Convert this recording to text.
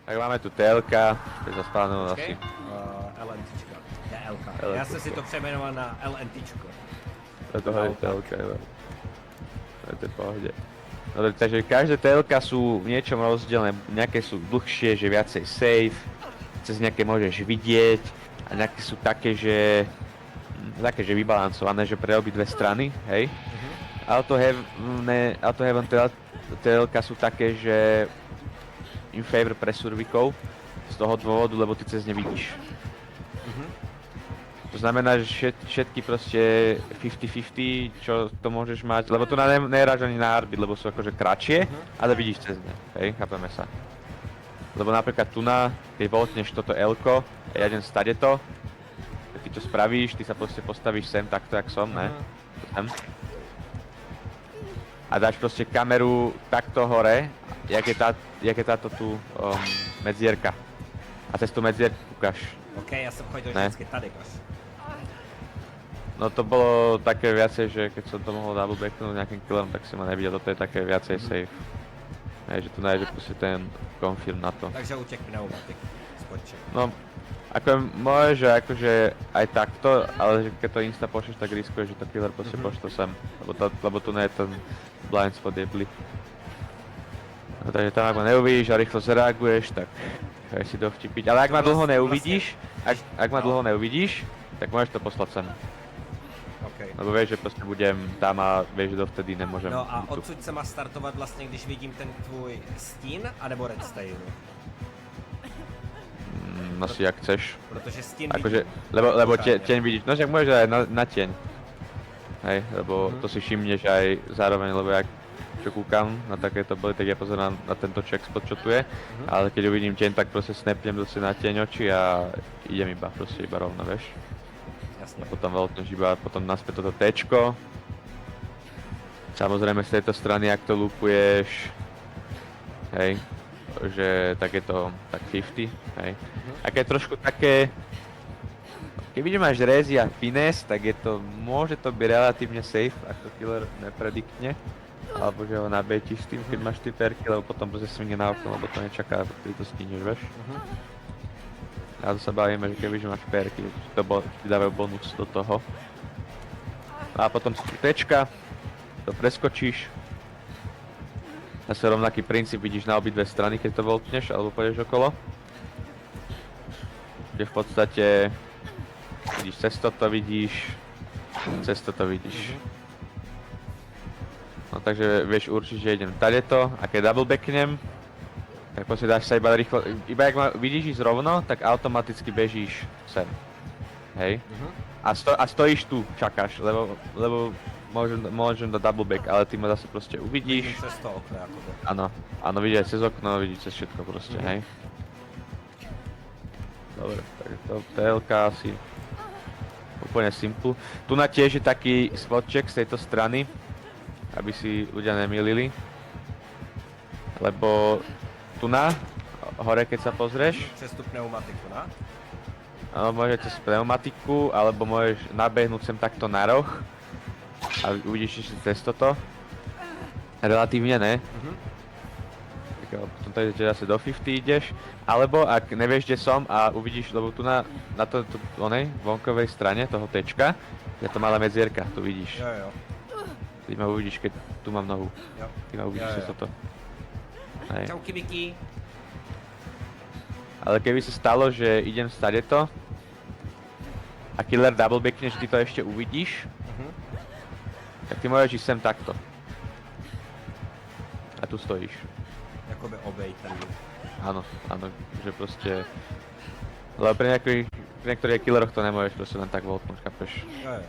Tak máme tu TLK, to je zaspávané asi. LNTčka. TLK. LNTčko. Já jsem si to přejmenoval na LNTčko. To je TLK, jo. To je v pohode. No, takže každé TLK sú v niečom rozdielne, nejaké sú dlhšie, že viacej safe, cez nejaké môžeš vidieť a nejaké sú také, že vybalancované, že pre obidve strany, hej. Auto Heaven TLK sú také, že in favor pre survikov z toho dôvodu, lebo ty cez ne vidíš. To znamená, že všetky proste 50-50, čo to môžeš mať, lebo tu nehráš ani na arbit, lebo sú akože kratšie, ale vidíš cez ne, hej, chápeme sa. Lebo napríklad tu keď voltneš toto L-ko a ja idem stade to, ty čo spravíš, ty sa proste postavíš sem takto, jak som, ne? Sem. A dáš proste kameru takto hore, jak je táto tu medzierka. A cez tú medzierku kúkaš. OK, já jsem chodil vždycky tady, kaž. No to bolo také viacej, že keď som to mohol double backnúť nejakým killom, tak si ma nevidel, toto je také viacej safe. Hej, že tu nájde proste ten confirm na to. Takže u těch pneumatik, spoček. No, ako môže, akože aj takto, ale že keď to insta pošleš, tak riskuješ, že to killer proste pošle sem. Lebo tu nie je ten blind spot jebli. No, takže tam ak ma neuvidíš a rýchlo zareaguješ, tak chceš si to vtipiť. Ale ak ma dlho neuvidíš, ak ma dlho neuvidíš, tak môžeš to poslať sem. Okay. Lebo vieš, že proste budem tam a vieš, že dovtedy nemôžem. No a odsud se má startovat vlastně, když vidím ten tvůj stín, anebo red style? Asi jak chceš. Protože stín akože, vidím. lebo tieň vidíš, no však môžeš aj na tieň. Hej, lebo to si všimneš aj zároveň, lebo jak čo kúkam na takéto boli, tak ja pozerám na tento checkspot, čo tu je. Ale keď uvidím tieň, tak proste snapnem zase na tieň oči a idem iba rovno, vieš. Jasne. A potom veľtneš iba potom naspäť toto T-čko. Samozrejme z tejto strany, ak to loopuješ, hej, že tak je to tak 50, hej. Ak je trošku také, keď vidím máš rezi a finesse, tak je to, môže to byť relatívne safe, ak to killer neprediktne. Alebo že ho nabejtíš s tým, keď máš ty perky, lebo potom proste svinie na okno, lebo to nečaká, keď to stíneš, vieš. A to sa bavíme, že kebyže máš perky, to ti dávajú bonus do toho. A potom sú tu tečka, to preskočíš. Zase rovnaký princíp vidíš na obidve strany, keď to voltneš, alebo pôjdeš okolo. Kde v podstate vidíš cez toto vidíš, cez toto vidíš. No takže vieš určiť, že idem tadeto a keď double backnem, tak proste dáš sa iba rýchlo, iba ak ma vidíš ísť rovno, tak automaticky bežíš sem. Hej? A stojíš tu, čakáš, lebo môžem dať double back, ale ty ma zase proste uvidíš. Vidím cez to okno, akoby. Áno, vidíš aj cez okno, vidíš cez všetko proste, hej? Dobre, takže to TLK asi úplne simple. Tu na tiež je taký spotček z tejto strany, aby si ľudia nemýlili. Lebo tu na hore, keď sa pozrieš, Cez tú pneumatiku, na? áno, môžeš cez pneumatiku, alebo môžeš nabehnúť sem takto na roh a uvidíš ešte cez toto. Relatívne ne. Tak potom tady zase do 50 ideš. Alebo ak nevieš, kde som a uvidíš, lebo tu na onej vonkovej strane toho tečka je to malá medzierka, tu vidíš. Jo. Ty ma uvidíš, keď tu mám nohu. Jo. Ty ma uvidíš cez toto. Hej. Čauky, Vicky. Ale keby sa stalo, že idem stade to a killer double backne, že ty to ešte uvidíš, tak ty môžeš ísť sem takto. A tu stojíš. Jakoby obej ten. Áno, že proste... Lebo pri niektorých killeroch to nemôžeš proste len tak voltnúť, chápeš? Jo.